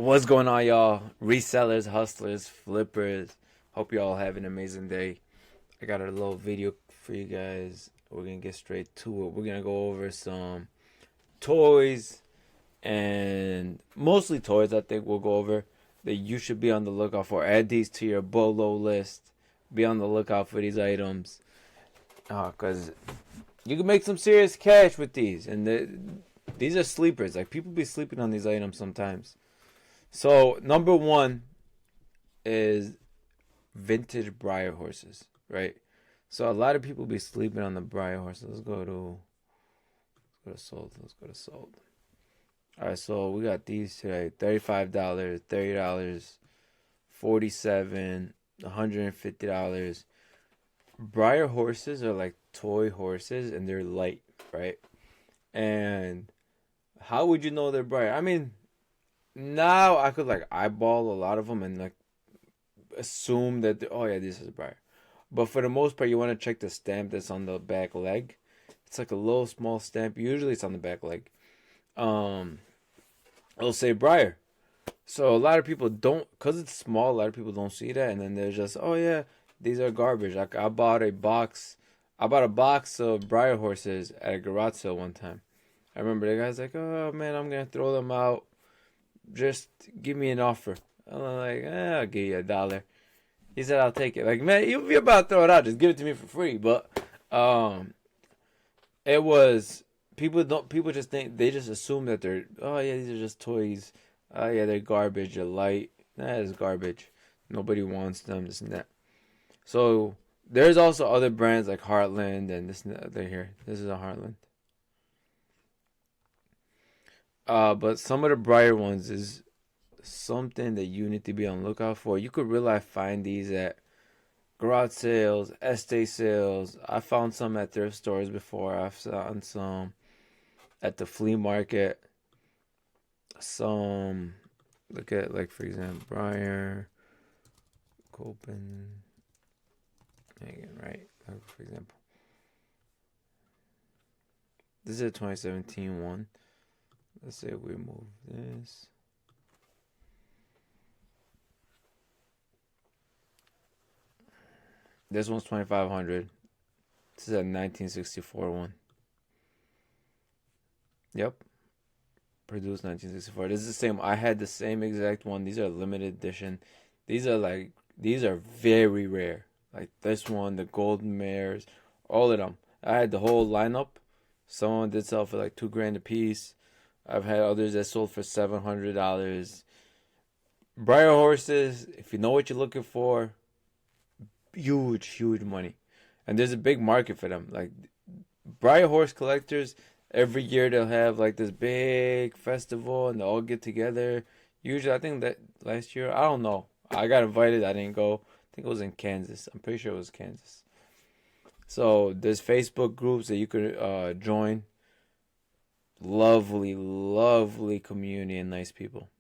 What's going on, y'all? Resellers, hustlers, flippers. Hope y'all have an amazing day. I got a little video for you guys. We're gonna get straight to it. We're gonna go over some toys and mostly toys. I think we'll go over that you should be on the lookout for. Add these to your BOLO list. Be on the lookout for these items, cause you can make some serious cash with these. And these are sleepers. Like people be sleeping on these items sometimes. So number one is vintage Briar horses, right? So a lot of people be sleeping on the Briar horses. Let's go to sold. Let's go to sold. All right, so we got these today: $35, $30, 47, $150. Briar horses are like toy horses, and they're light, right? And how would you know they're Briar? I mean, now I could like eyeball a lot of them and like assume that oh yeah, this is Briar. But for the most part, you want to check the stamp that's on the back leg. It's like a little small stamp. Usually, it's on the back leg. Um, it'll say Briar. So a lot of people don't, cause it's small. A lot of people don't see that, and then they're just oh yeah, these are garbage. Like I bought a box. I bought a box of Briar horses at a garage sale one time. I remember the guy's like, oh man, I'm gonna throw them out. Just give me an offer. I'm like, I'll give you $1. He said, I'll take it. Like, man, you're about to throw it out. Just give it to me for free. But it was people just think they just assume that they're oh yeah these are just toys. Oh yeah they're garbage. They're light. That is garbage. Nobody wants them. This and that. So there's also other brands like Heartland and this and that. They're here. This is a Heartland. But some of the brighter ones is something that you need to be on the lookout for. You could really find these at garage sales, estate sales. I found some at thrift stores before. I've found some at the flea market. Some, look at like for example, Briar, Copen, Megan, right? Like, for example, this is a 2017 one. Let's say we move this. This one's 2,500. This is a 1964 one. Yep. Produced 1964. This is the same. I had the same exact one. These are limited edition. These are very rare. Like this one, the Golden Mares, all of them. I had the whole lineup. Someone did sell for like $2,000 a piece. I've had others that sold for $700. Briar horses, if you know what you're looking for, huge money. And there's a big market for them. Like Briar horse collectors, every year they'll have like this big festival and they'll all get together. Usually, I think that last year, I don't know. I got invited, I didn't go. I think it was in Kansas. I'm pretty sure it was Kansas. So there's Facebook groups that you could join. Lovely community and nice people.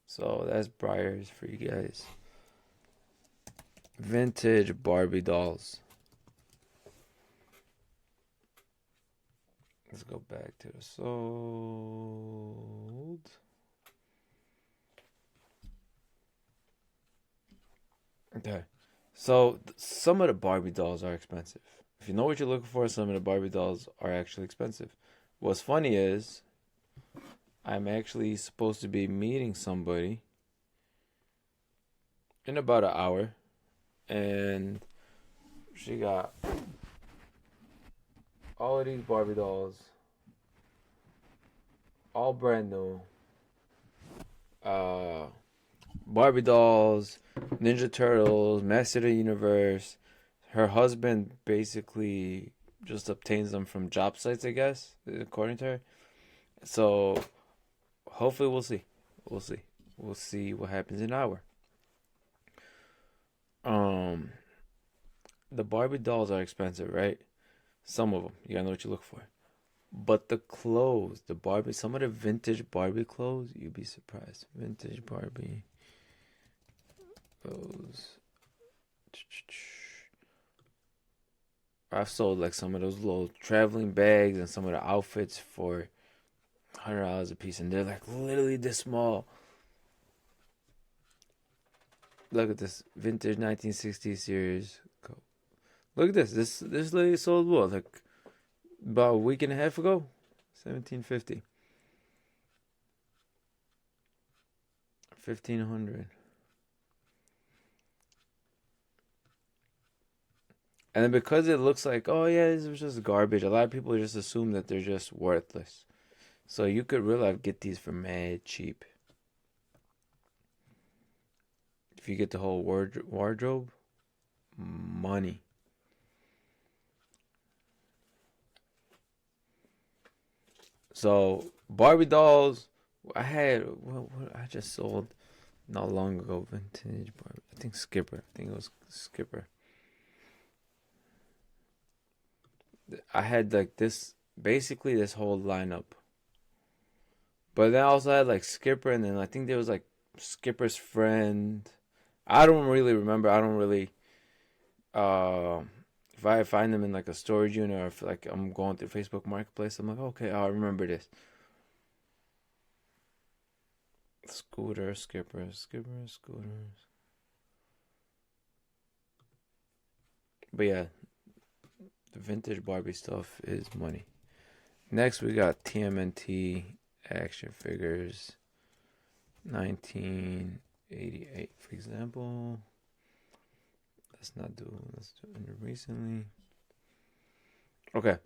So that's Briars for you guys. Vintage Barbie dolls. Let's go back to the sold. Okay. So some of the Barbie dolls are expensive. If you know what you're looking for, some of the Barbie dolls are actually expensive. What's funny is I'm actually supposed to be meeting somebody in about an hour, and she got all of these Barbie dolls, all brand new. Uh, Barbie dolls, Ninja Turtles, Master of the Universe. Her husband basically just obtains them from job sites, I guess, according to her. So hopefully we'll see. We'll see. We'll see what happens in an hour. Um, the Barbie dolls are expensive, right? Some of them. You gotta know what you look for. But the clothes, the Barbie, some of the vintage Barbie clothes, you'd be surprised. Vintage Barbie clothes. I've sold like some of those little traveling bags and some of the outfits for $100 a piece, and they're like literally this small. Look at this vintage 1960 series. Look at this. This lady sold what, like about a week and a half ago, 1750, 1500. And then because it looks like, oh yeah, this was just garbage, a lot of people just assume that they're just worthless. So you could really get these for mad cheap. If you get the whole wardrobe, money. So Barbie dolls, I had what I just sold not long ago, vintage Barbie. I think Skipper. I think it was Skipper. I had like this, basically this whole lineup. But then I also had like Skipper, and then I think there was like Skipper's friend. I don't really remember. I don't really. If I find them in like a storage unit, or if like I'm going through Facebook Marketplace, I'm like, okay, I'll remember this. Scooter, Skipper, scooters. But yeah, the vintage Barbie stuff is money. Next, we got TMNT action figures, 1988, for example. Let's do under recently. Okay.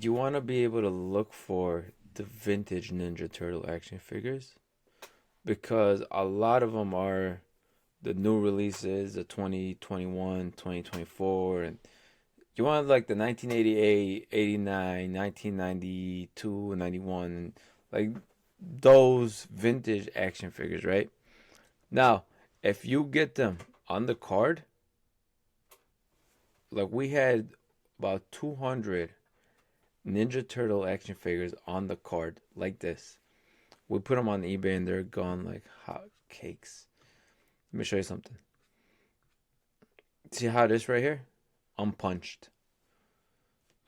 You want to be able to look for the vintage Ninja Turtle action figures because a lot of them are the new releases, the 2021, 2024, and you want like the 1988, 89, 1992, 91, like those vintage action figures, right? Now, if you get them on the card, like we had about 200 Ninja Turtle action figures on the card like this. We put them on eBay and they're gone like hot cakes. Let me show you something. See how this right here? Unpunched.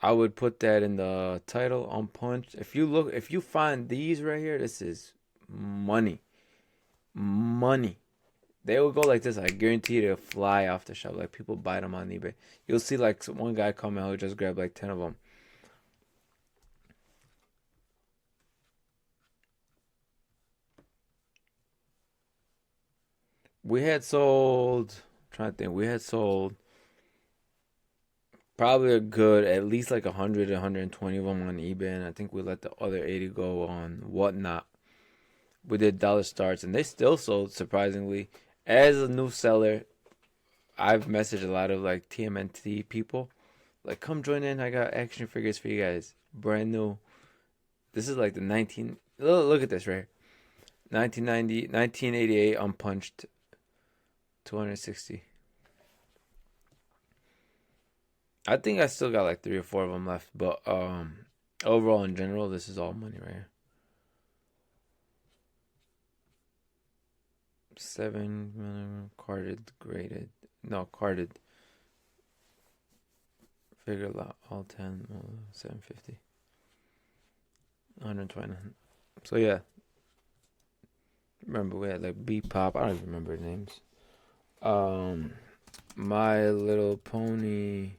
I would put that in the title, unpunched. If you find these right here, this is money. Money. They will go like this. I guarantee they'll fly off the shelf. Like people buy them on eBay. You'll see like one guy come out who just grabbed like 10 of them. We had sold, I'm trying to think, we had sold probably a good, at least like 100, 120 of them on eBay. And I think we let the other 80 go on Whatnot. We did dollar starts and they still sold surprisingly. As a new seller, I've messaged a lot of like TMNT people. Like, come join in. I got action figures for you guys. Brand new. This is like the 19. Look at this right here. 1990, 1988 unpunched. 260. I think I still got like 3 or 4 of them left. But overall, in general, this is all money right here. 7 carded, graded. No, carded. Figure lot, all 10, 750. 120. So yeah. Remember we had like B-Pop. I don't even remember names. My Little Pony.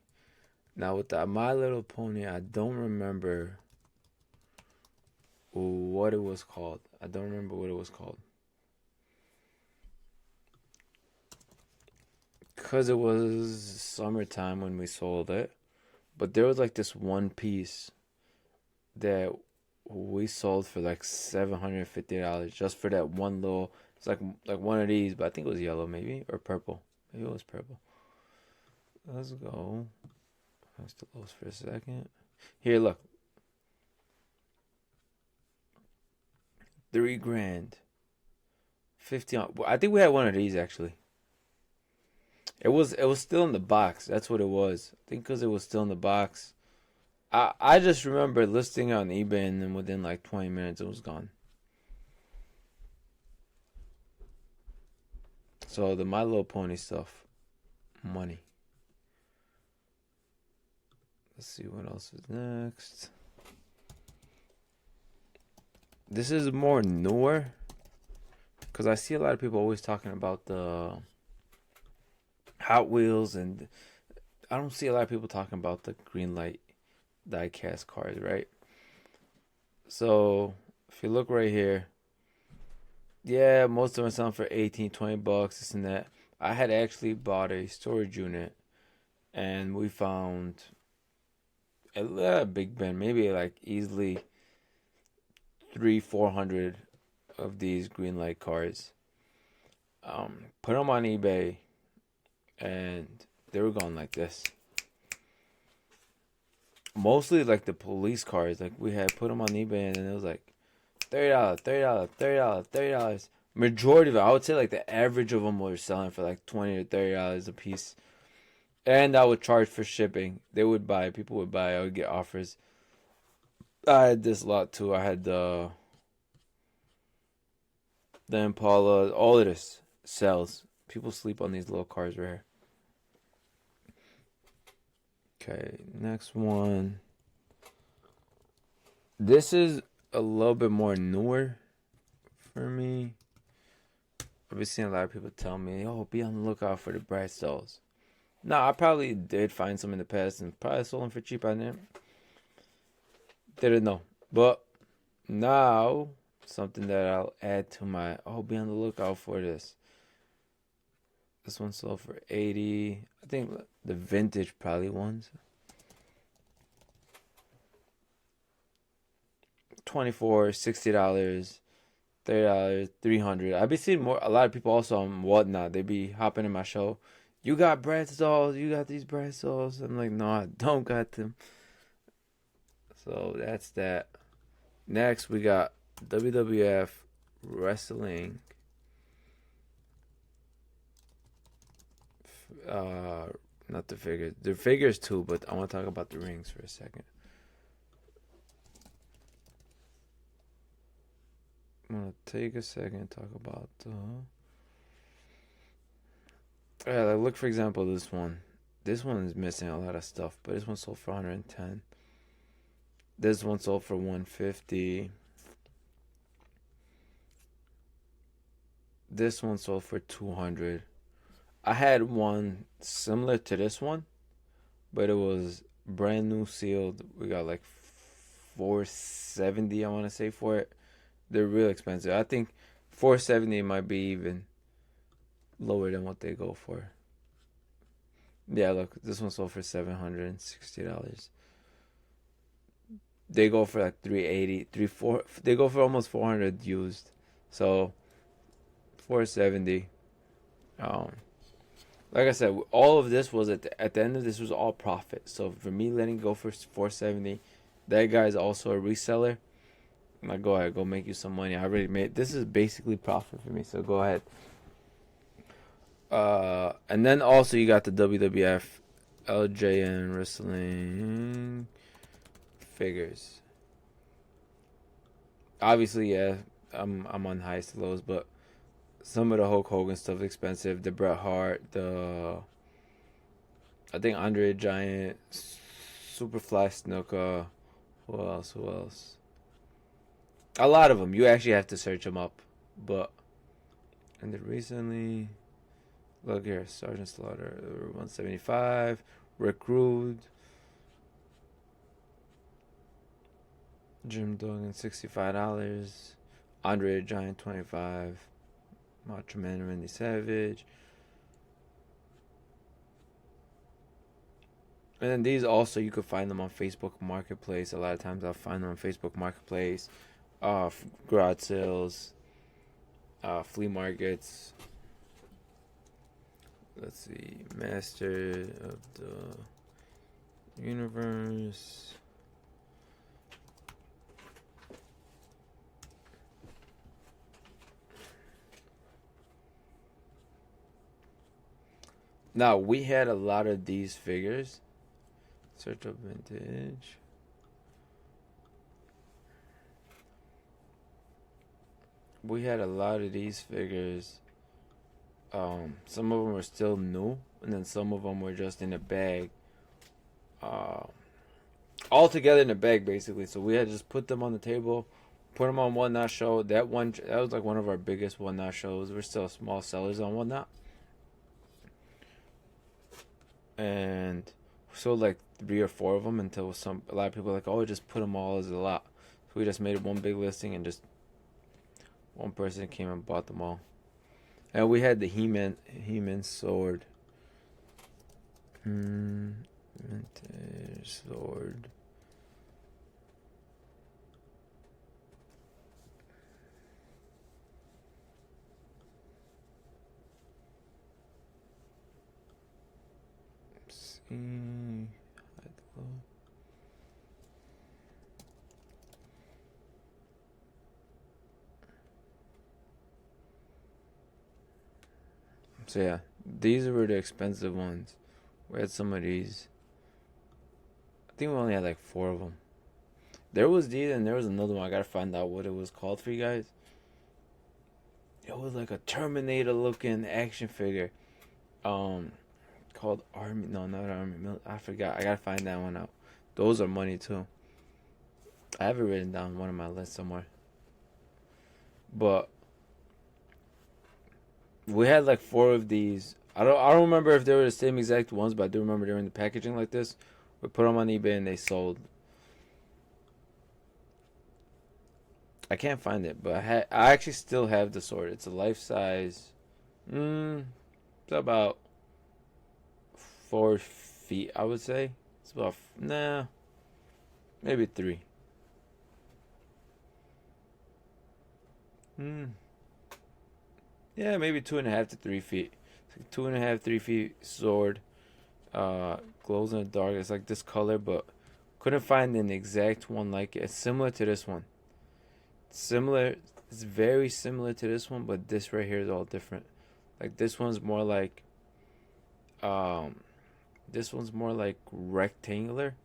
Now with that My Little Pony, I don't remember what it was called. Because it was summertime when we sold it. But there was like this one piece that we sold for like $750 just for that one little. It's like one of these, but I think it was yellow maybe or purple. Maybe it was purple. Let's go. I was lost for a second. Here, look. $3,000. 50. I think we had one of these actually. It was still in the box. That's what it was. I think because it was still in the box. I just remember listing it on eBay and then within like 20 minutes it was gone. So the My Little Pony stuff, money. Let's see what else is next. This is more newer because I see a lot of people always talking about the Hot Wheels, and I don't see a lot of people talking about the green light diecast cars, right? So if you look right here, yeah, most of them are selling for 18, 20 bucks, this and that. I had actually bought a storage unit, and we found a big bin, maybe like easily three, 400 of these green light cars. Put them on eBay, and they were going like this. Mostly like the police cars. Like we had put them on eBay, and then it was like $30, $30, $30, $30. Majority of it, I would say like the average of them were selling for like $20 to $30 a piece. And I would charge for shipping. They would buy, people would buy, I would get offers. I had this lot too. I had the Impala, all of this sells. People sleep on these little cars right here. Okay, next one. This is a little bit more newer for me. I've been seeing a lot of people tell me, "Oh, be on the lookout for the bright stalls." Nah, I probably did find some in the past and probably sold them for cheap. I didn't know, but now something that I'll add to my. Oh, be on the lookout for this. This one sold for 80. I think the vintage probably ones. 24, $60, $30, 300. I be seeing more. A lot of people also on Whatnot. They be hopping in my show. You got bread stalls. You got these bread stalls. I'm like, no, I don't got them. So that's that. Next, we got WWF Wrestling. Not the figures. The figures too, but I want to talk about the rings for a second. I'm gonna take a second and talk about. Like look for example this one. This one is missing a lot of stuff, but this one sold for 110. This one sold for 150. This one sold for 200. I had one similar to this one, but it was brand new sealed. We got like 470, I want to say, for it. They're real expensive. I think 470 might be even lower than what they go for. Yeah, look, this one sold for $760. They go for like 380, 34. They go for almost 400 used. So 470. Like I said, all of this was at the end of this was all profit. So for me letting go for 470, that guy's also a reseller. I'm like, go ahead, go make you some money. I already made. This is basically profit for me. So go ahead. And then also you got the WWF LJN Wrestling figures. Obviously, yeah, I'm on highest to lows, but some of the Hulk Hogan stuff is expensive. The Bret Hart, I think Andre the Giant, Superfly Snuka. Who else? Who else? A lot of them. You actually have to search them up, but and then recently. Look here, Sergeant Slaughter, 175. Rick Rude. Jim Duggan, $65. Andre the Giant, $25. Macho Man Randy Savage. And then these also, you could find them on Facebook Marketplace. A lot of times I'll find them on Facebook Marketplace. Garage sales. Flea markets. Let's see, Master of the Universe. Now, we had a lot of these figures. Search up vintage. We had a lot of these figures. Some of them were still new, and then some of them were just in a bag. All together in a bag, basically. So we had just put them on the table, Put them on Whatnot show. That was like one of our biggest Whatnot shows. We're still small sellers on Whatnot, and we sold like 3 or 4 of them until a lot of people were like, oh, just put them all as a lot. So we just made one big listing and just one person came and bought them all. And we had the He-Man sword. Vintage sword. Let's see. So yeah, these were the expensive ones. We had some of these. I think we only had like 4 of them. There was these and there was another one. I gotta find out what it was called for you guys. It was like a Terminator looking action figure. Called Army. No, not Army. I forgot. I gotta find that one out. Those are money too. I have it written down on one of my lists somewhere. But we had like 4 of these. I don't remember if they were the same exact ones, but I do remember they were in the packaging like this. We put them on eBay and they sold. I can't find it, but I actually still have the sword. It's a life size. It's about 4 feet, I would say. It's about maybe 3. Yeah, maybe 2.5 to 3 feet. It's like 2.5, 3 feet sword. Glows in the dark. It's like this color, but couldn't find an exact one like it. It's similar to this one. Similar. It's very similar to this one, but this right here is all different. Like this one's more like, this one's more like rectangular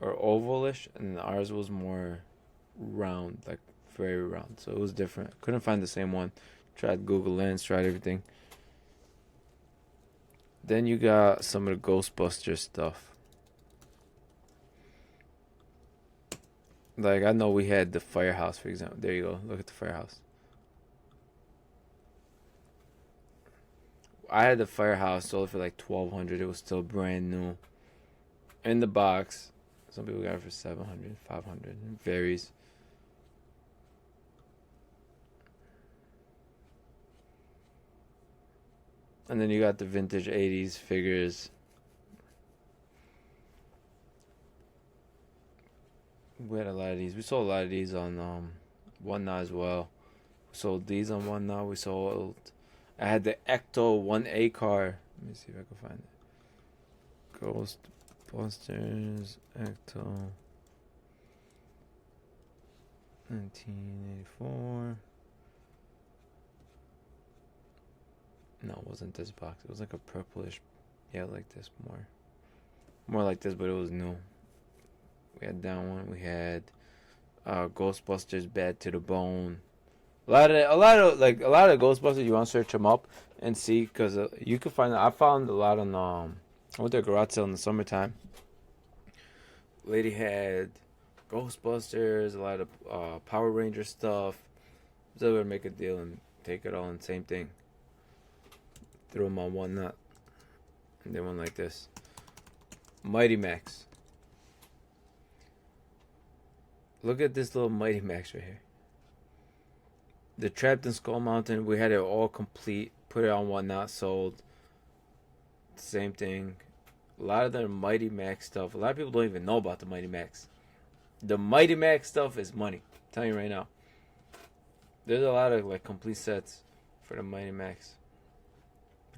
or ovalish, and ours was more round, like very round. So it was different. Couldn't find the same one. Tried Google Lens, tried everything. Then you got some of the Ghostbuster stuff. Like I know we had the firehouse, for example. There you go. Look at the firehouse. I had the firehouse sold for like $1,200. It was still brand new in the box. Some people got it for $700, $500. It varies. And then you got the vintage 80s figures. We had a lot of these. We sold a lot of these on Whatnot as well. We sold these on Whatnot. We sold. I had the Ecto 1A car. Let me see if I can find it. Ghostbusters Ecto 1984. No, it wasn't this box. It was like a purplish. Yeah, like this more like this, but it was new. We had that one. We had Ghostbusters Bad to the Bone. A lot of Ghostbusters. You want to search them up and see, because you can find. I found a lot on. I went to a garage sale in the summertime. Lady had Ghostbusters, a lot of Power Ranger stuff. I was able to make a deal and take it all in the same thing. Threw them on Whatnot, and they went like this. Mighty Max. Look at this little Mighty Max right here. The Trapped in Skull Mountain, we had it all complete. Put it on Whatnot, sold. Same thing. A lot of the Mighty Max stuff. A lot of people don't even know about the Mighty Max. The Mighty Max stuff is money. I'm telling you right now. There's a lot of like complete sets for the Mighty Max.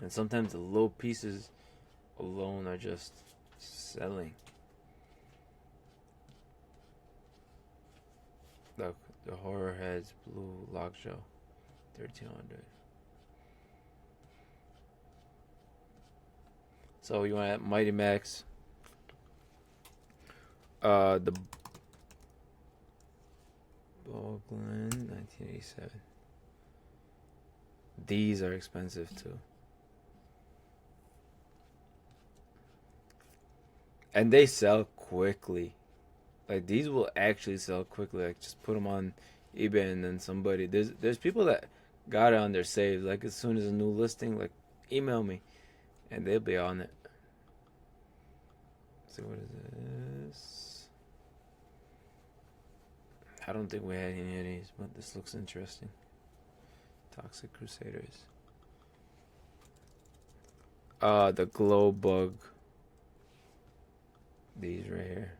And sometimes the little pieces alone are just selling. Look, the Horror Heads Blue Lockjaw, 1,300. So you want Mighty Max? The Boglin, 1987. These are expensive too. And they sell quickly. Like these will actually sell quickly. Like just put them on eBay, and then somebody there's people that got it on their saves. Like as soon as a new listing, like email me, and they'll be on it. So what is this? I don't think we had any of these, but this looks interesting. Toxic Crusaders. The glow bug. These right here.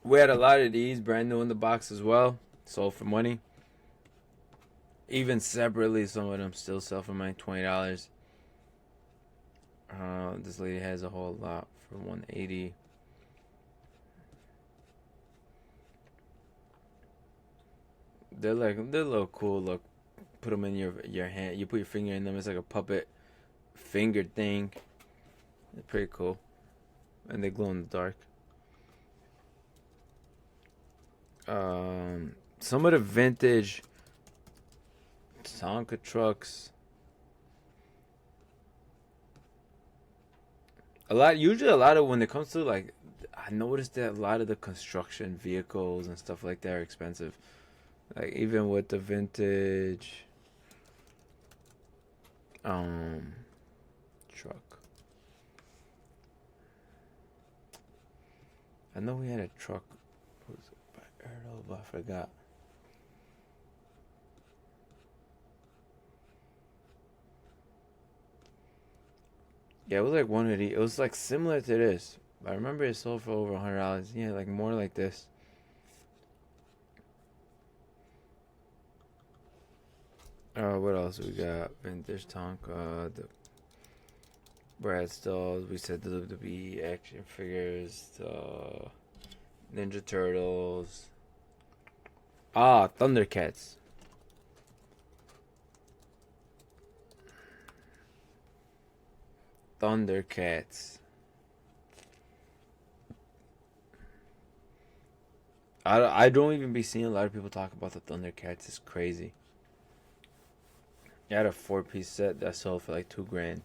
We had a lot of these brand new in the box as well. Sold for money. Even separately, some of them still sell for money, $20. This lady has a whole lot for $180. They're a little cool. Look, put them in your hand. You put your finger in them. It's like a puppet finger thing. They're pretty cool, and they glow in the dark. Some of the vintage Tonka trucks. Usually a lot of when it comes to like, I noticed that a lot of the construction vehicles and stuff like that are expensive. Like even with the vintage, truck. I know we had a truck. What was it by Erdo, but I forgot. Yeah, it was like one of these. It was like similar to this. I remember it sold for over $100. Yeah, like more like this. What else we got? Vintage Tonka, the Brad Stalls. We said the WWE action figures, the Ninja Turtles. Thundercats. Thundercats. I don't even be seeing a lot of people talk about the Thundercats. It's crazy. I had a 4-piece set that sold for like $2,000.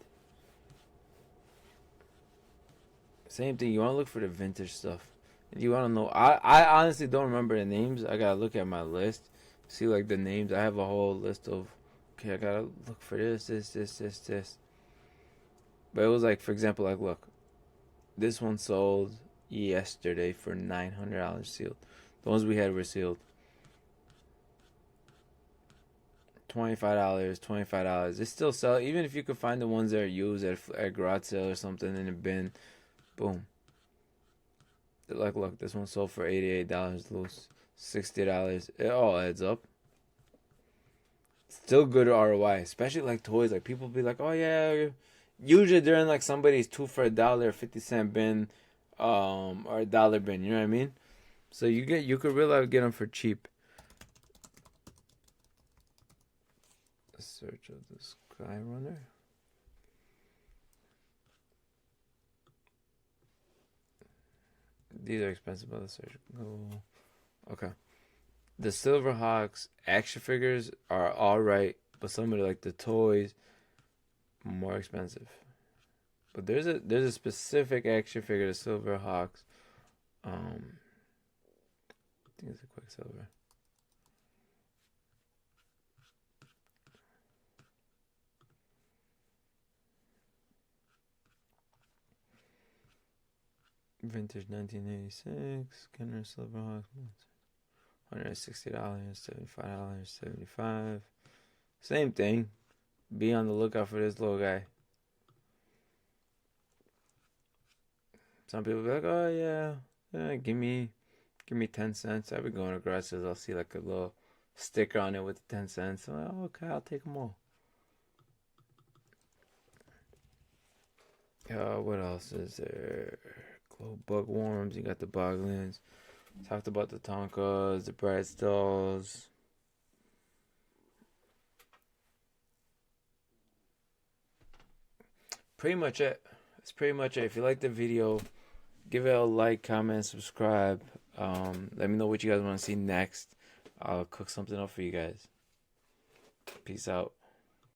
Same thing. You want to look for the vintage stuff. You want to know. I honestly don't remember the names. I gotta look at my list, see like the names. I have a whole list of. Okay, I gotta look for this. But it was like, for example, like look, this one sold yesterday for $900 sealed. The ones we had were sealed. $25. They still sell, even if you could find the ones that are used at garage sale or something in a bin. Boom. Like, look, this one sold for $88 loose, $60. It all adds up. Still good ROI, especially like toys. Like people be like, oh yeah. Usually they're in like somebody's 2 for $1, 50-cent bin, or $1 bin. You know what I mean? So you could really get them for cheap. Search of the Sky Runner. These are expensive, but let's search. Oh, okay. The Silverhawks action figures are alright, but some of the toys more expensive. But there's a specific action figure, the Silverhawks. I think it's a Quicksilver. Vintage 1986, Kenner Silverhawks, $160, $75, $75. Same thing. Be on the lookout for this little guy. Some people be like, oh yeah, give me 10 cents. I've been going to garage sales. I'll see like a little sticker on it with 10 cents. I'm like, oh, okay, I'll take them all. What else is there? Glow bug worms. You got the Boglins. Talked about the Tonkas, the Brad Stalls. Pretty much it. That's pretty much it. If you like the video, give it a like, comment, subscribe. Let me know what you guys want to see next. I'll cook something up for you guys. Peace out.